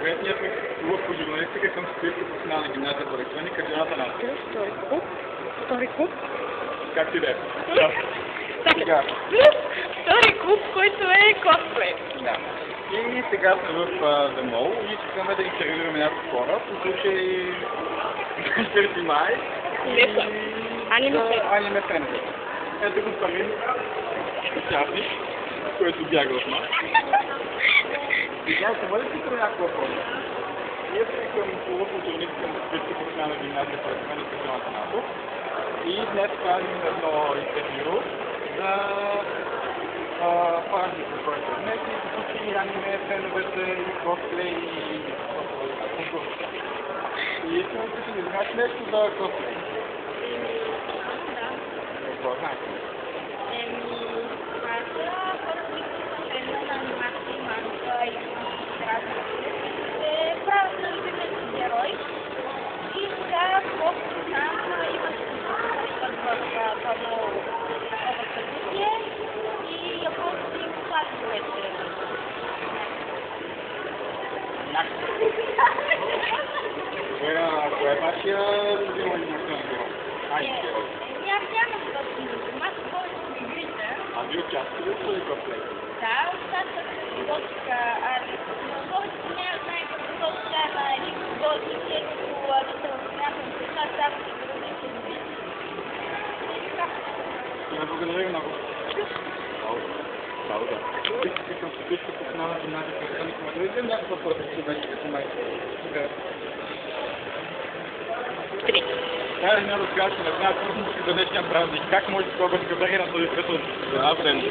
Проектният ми клуб по журналистика към Софийска професионална гимназия по електроника Джоната Наско. Втори клуб. Втори клуб. Как ти да е? Така. Втори клуб, който е косплей. Да. И сега сме в The Mall и искаме да интервюираме някакви хора по случай 4 май. Не са. Аниме фенове. Ето го Памин, участник, който бяга от нас. И сега се може ли си някаква форма? Ние сме към клуба по журналистика към Софийска професионална гимназия по електроника Джоната Наско. И днес правим едно интервю за фанатите, който е днес и всички аниме феновете и косплей и конкурсите. И искам да си не знаеш нещо за косплей. Какво знаеш? Правят на любимия герой и сега просто там имат в такова събитие и японците им плащат. Кой е вашия любим анимационен герой? Герой. Нямам точно информация, повече ми вижда. А вие участвате ли в този косплей? Да, участвах в подготовка, повечето не знае какво става или подготовки, като да се възпрямам това, само да го различен. Я благодаря много. Цяло да. Искате към Софийска професионална гимназия по електроника. Ма да видим някаква форма, че беше като май. Три. Трябва да разкажа, че не знаят трудно да си за днешния празник. Как може да бъде кадарира на този светъл френд?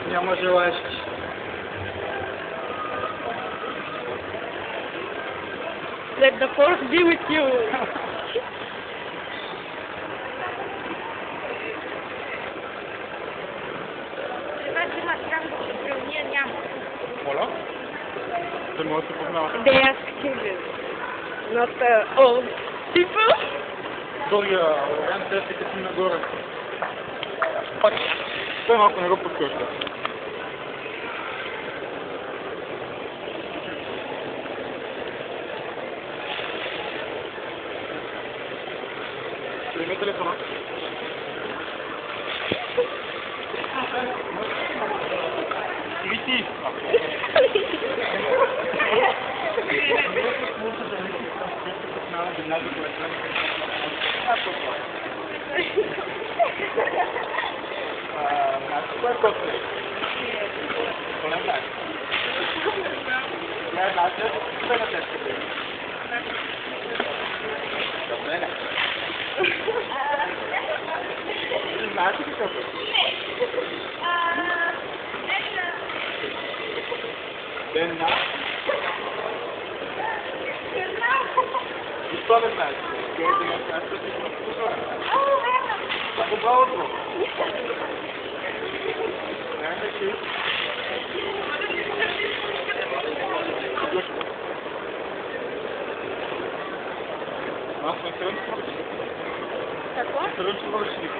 Няма желаещи. Let the force be with you. Моля? Ще може да се познавате. They ask children, not old people. Другия вариант е да си нагоре. Пак, той малко не го подкъща. Прими телефона. Вити! Кой е косплей? Кой не знаеш? Не знаеш, кой не знаеш? Добре, не. Знаеш ли какъв е? Ден на? Защо не знаеш? Кой е да знаеш, че си просто добро утро. Аз съм средно поръчник. Какво? Средно поръчник.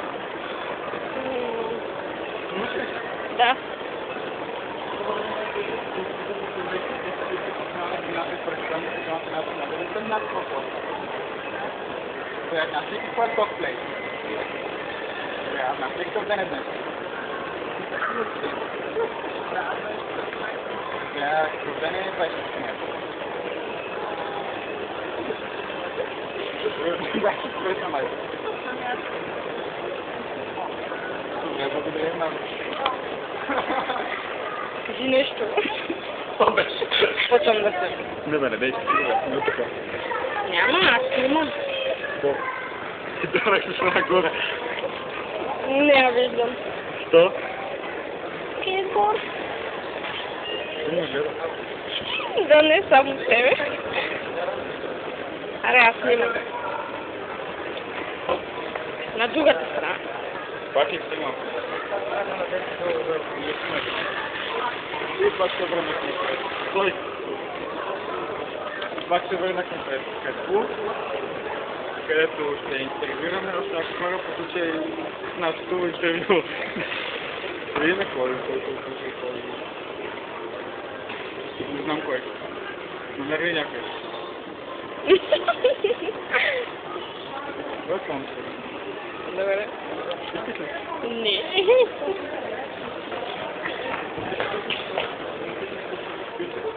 Слушай? Да. Какво е косплей? На какъв ден е днес? Какъв ден е 26 май? 26 май. Добре, благодаря много. Кажи нещо. Това беше. Почвам да се. Не, дей си. Не така. Няма, аз снимам. Какво? Ти дърнах се нагоре. Не я виждам. Що? Скейтборд. Ти не гледа. Да не само тебе. Аре, аз снимам. На другата страна. Пак е снимам. И пак се върна към Стой! Пак се върна към Facebook, където ще интервюираме още някакви хора по случай нашето интервю. Вие на кой? Не знам кой. Намери ли някой? Welcome. Добре. Искаш ли? Не.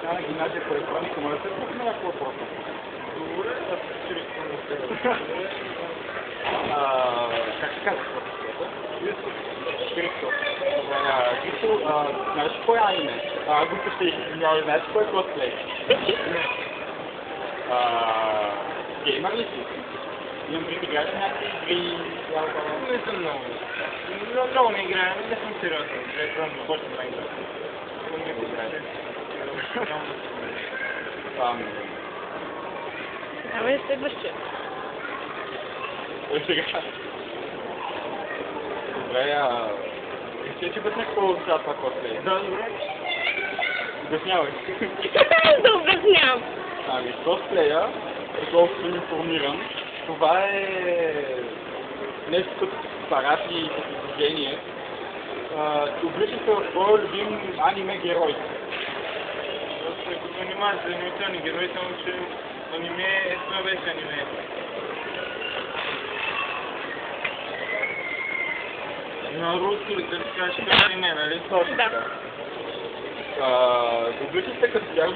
Тя на гимназия по електроника, може да се пусне някакво въпроса. Добре, аз ще разпомня. Как се казва? Христос. Христо, знаеш кой е аниме? Група ще извинявай, знаеш кой е косплей? Геймър ли си? Имам преди играеш някакви игри? Не съм много. Много не играя, не съм сериозен. Електронно, почвам да играя. Не го играя. Ами следващия. Сега. Добре, ще обясня какво означава това косплей. Да, добре. Обяснявай. Да обяснявам. Ами, косплея, доколкото съм информиран, това е нещо като парати и като движение. Облича се в твоя любим аниме герой. Ако се занимаваш с анимационни герои, само че аниме, това беше аниме. На руски ли да кажеш това аниме, нали? Точно Да. така. Облича се като тях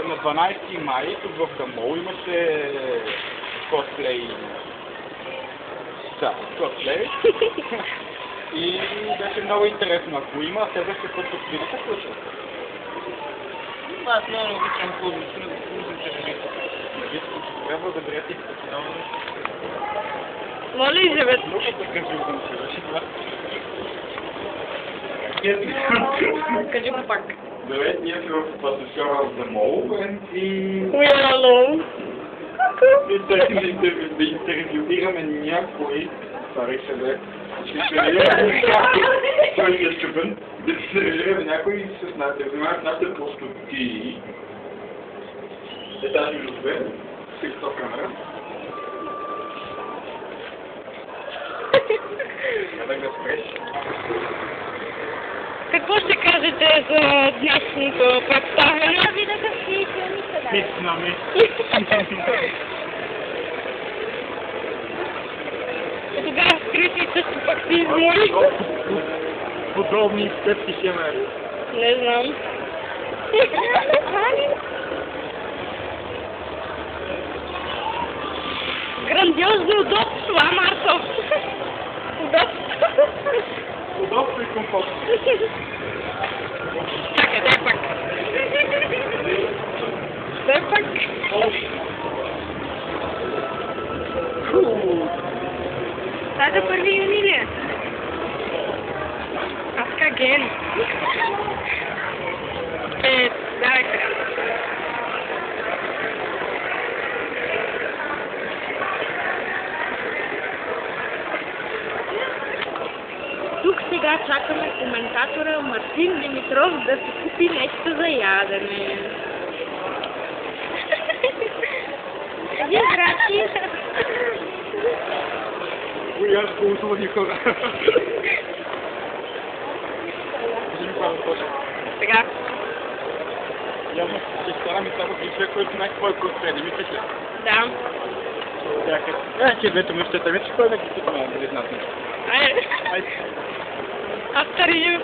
на 12 май, тук в Дамол имаше косплей. Да, косплей. И беше много интересно. Ако има, следващия път ще да се случва. Аз много обичам публичните религии. Трябва да благодаря ти. Моля, Елизавет. Много такъв животен си беше това. Кажи го пак. Добре, ние сме в пасашора в Дамол и We are alone. да интервюираме някой, пари се бе, ще интервюираме някой, той е чупен, да интервюираме някой с нас, да вземаме нашите простоти. Тази между две, с камера. Няма да спреш. Какво ще кажете за днешното представяне? Аз видях какви филми са дали. Писнаме. Тогава скрити също пак си измоли. Подобни стъпки ще ме. Не знам. Грандиозно удобство, а Марсов? Удобство. Удобство и комфорт. Чакай, дай пак. Дай пак. Това за 1 юни ли е? Аз каген. Давай сега. Тук сега чакаме коментатора Мартин Димитров да си купи нещо за ядене. Един грачи. Кои аз полутувани хора. Кажи ми това въпрос. Сега. Явно ще стараме само клише, който знае какво е косплей, не мислиш ли? Да. Че двете мъщета, вече кой да ги питаме да знаят нещо. Айде. Айде. Аз стария.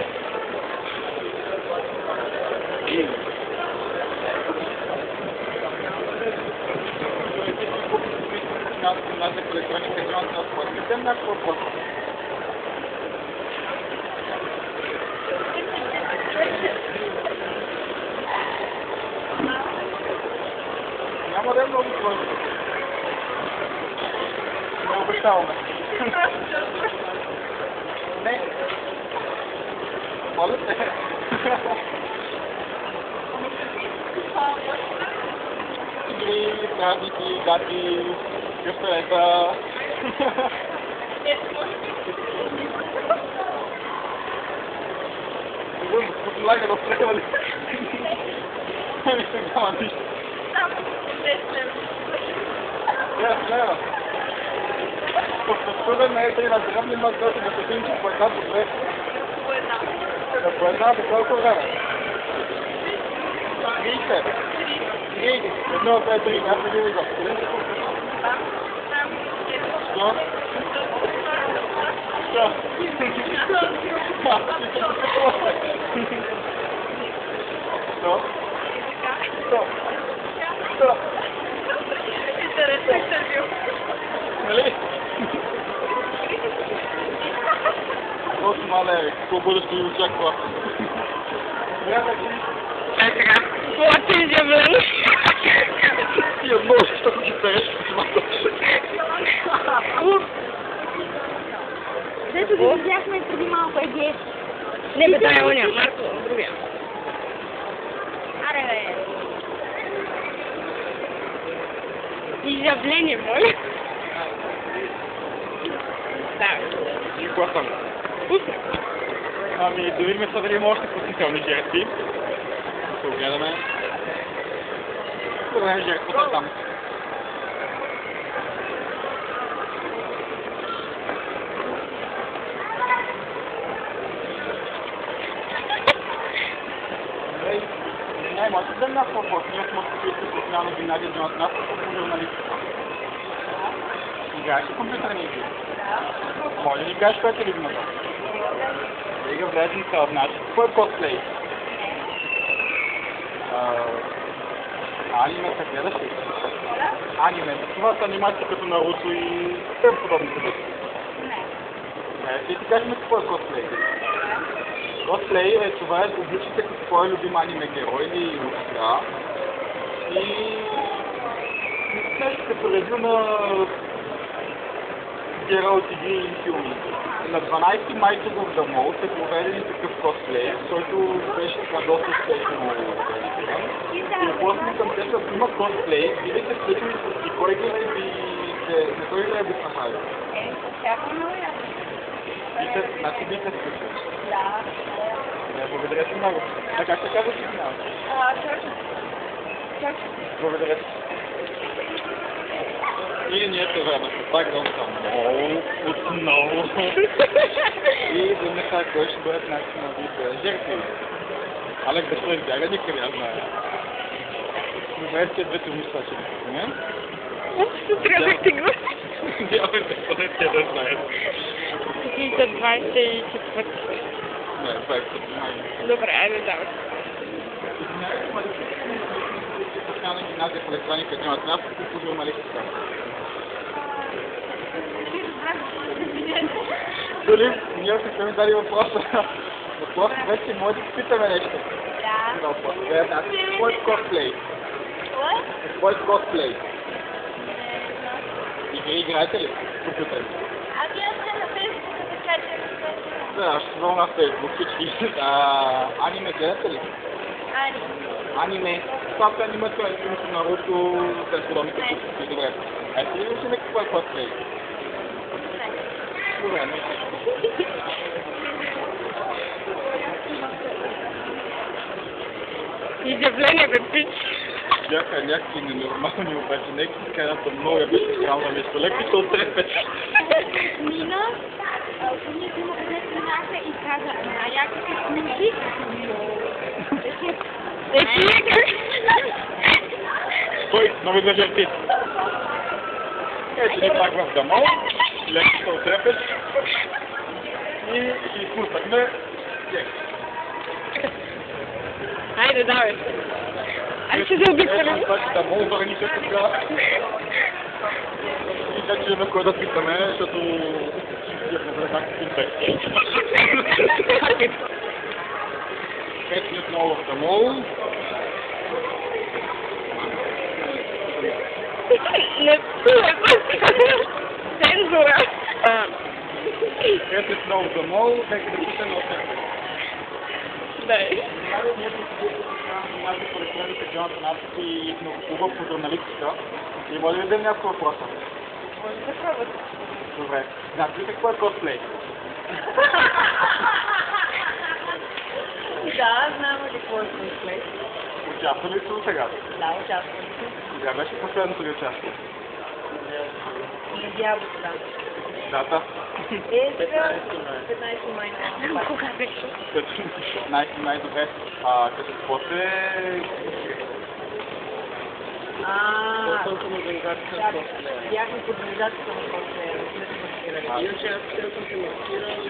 Нас за електроника, имат нас по-спитен някакво въпрос. Няма да е много сложно. Не обещаваме. Не. Моля се. Игри, празници, дати, късмета. Лага да стрелали. Не се няма нищо. Само 10 лева. Лева. Студен не е три на древни, но да се насетим, че по една по две. По една. По една по колко време? 30. 30. Едно, две, три. Аз не ги виждам. Що? Що? Що? Що? Интересно интервю. Нали? Просто мале, какво бъдеще ви очаква? Ай сега, твоето изявление. Ти едно, защото ти переш Дето ги видяхме преди малко еге. Не бе, дай оня, Марко, другия. Аре, бе. Изявление, моля. Да. И какво съм? Вкусно. Ами, да видим са дали има още потенциални жертви. Ще го гледаме. Това е жертвата там. Не, може да дадем някакъв въпрос. Ние сме специалисти в професионална гимназия от нас, като журналистика. Играеш ли компютърни игри? Може ли играеш коя е любимата? Лига в Legends от нас. Какво е косплей? Анимета гледаш ли? Анимета. Това са анимации като Наруто и тем подобните вещи. Ще ти кажем какво е косплей. Косплей е това да обличате като твой любим аниме герой или игра. И нещо като ревю на герой от игри и филми. На 12 май тук в Дамол се проведе такъв косплей, който беше така доста успешно организиран. И после към те, ако има косплей, вие се включили с кой играе и на кой играе бих направил. Всяко много ясно. Значи бих се включил. Да. Благодаря ти много. А как се казва ти финал? Благодаря ти. И ние се върнахме пак до Дамол отново. И да не знае кой ще бъдат нашите нови жертви. Алек да се избяга никъде, аз знае. Моментите двете мисля, че не спомня. Общо трябвахте го. Дявайте, поне те да знаят. И за 24. Не, 20 май. Добре, айде давай. Професионална гимназия по електроника нямат място, по журналистика. Дали, ние ще ми дали въпроса. Въпрос вече може да питаме нещо. Да. Какво е косплей? Какво е косплей? Игри играете ли? Компютър. Ами аз съм на Фейсбук, така че не знам. Да, ще съм на Фейсбук всички. Аниме гледате ли? Аниме. Това са анимация, името на Наруто, те подобните куски. Добре. А ти ли си на какво е косплей? Добре, не Изявление бе пич. бяха някакви ненормални, обаче нека така едната много беше странна нещо. Леко се отрепеш. Мина, ние има където минаха и каза, някакви книги. Стой, нови две жертви. Ето ни пак в Дамол. Леко се отрепеш. И си изпуснахме. Айде, давай. Айде се заобикваме. Ето, значи Дамол върни се така. И да чуем кой да питаме, защото имахме за някакви инфекции. Ето ни отново в Дамол. Не цензура. Ето отново в Дамол, нека да питаме още. Дай. гимназия по електроника Джонатан Апс и клуба по журналистика. И може ли да дадем няколко въпроса? Може да пробвате. Добре. Знаете ли какво е косплей? Да, знам ли какво е косплей. Участва ли се до сега? Да, участвам. Сега беше последното ли участие? Надявам се, да. Дата? Сега 15 май. Кога беше? 15 май, добре. Като какво се... Бяхме под организацията на косплея. Иначе аз сега съм се маркирал и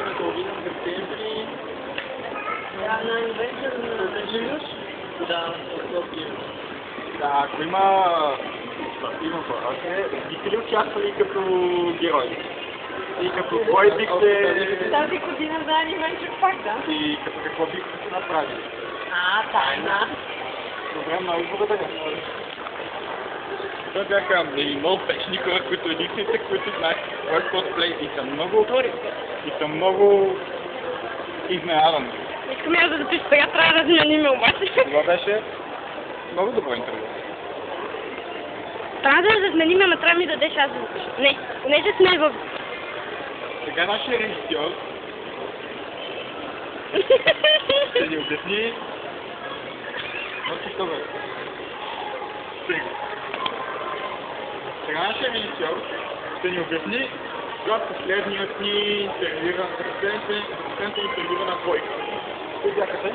на половина септември. Да, на инвентор на Жилюш. Да, в София. Да, ако има хора, бихте ли участвали като герои? И като кой бихте... Тази година за анимейчък пак, да. И като какво бихте се направили? Тайна. Добре, много благодаря. Това бяха много печни хора, които единствените, които знаят какво е косплей и са много изненадани. Искам я да запиша, сега трябва да сменим обаче. Това беше много добро интервю. Трябва да сменим, ама трябва ми да дадеш аз да запиша. Не, понеже сме в... Сега нашия режисьор ще ни обясни... Сега нашия режисьор ще ни обясни за последният ни интервюирана двойка. Кои бяха те?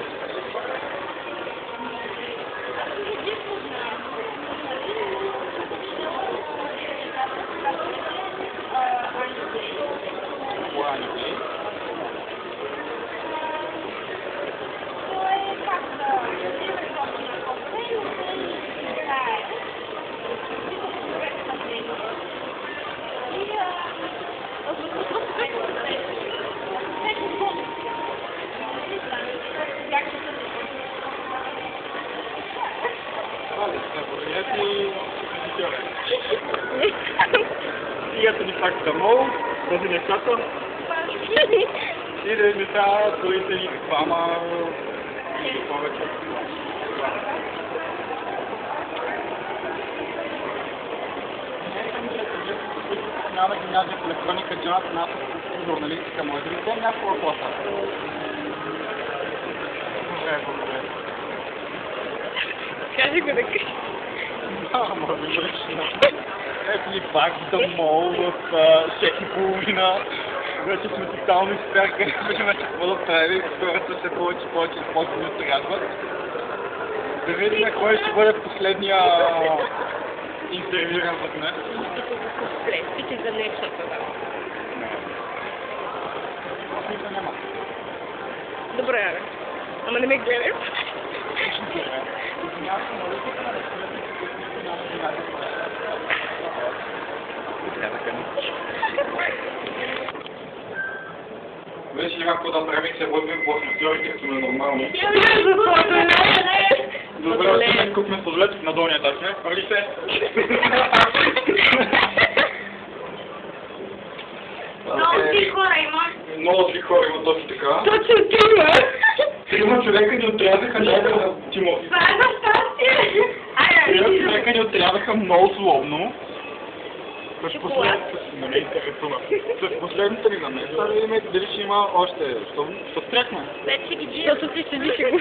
Стигате ни пак домов, тези нещата и да не трябва другите ни двама или повече. Няма гимназия по електроника Джонатан Апс и журналистика. Може да ми дадем няколко въпроса? Добре, благодаря. Кажи го да кажи. Може би връчна. Ето ни пак домов в 6:30. Вече сме тотално изперкани, вече какво да прави. Хората се повече да се радват. Да видим кой ще бъде последния интервюиран за днес. Спите за нещата, да. Смисъл няма. Добре, аре. Ама не ме гледай. Вече няма какво да правим, се водим по асансьорите, като е нормално. Добре, сега купме сладолет на долния етаж, не? Върли се! Много зли хора има. Много зли хора има точно така. Точно трима. Трима човека ни отрязаха някъде Тимо. Това е за щастие. Трима човека ни отрязаха много злобно. През последната ни намеса, да видим дали ще има още. Що стряхме? Защото ти седиш и го.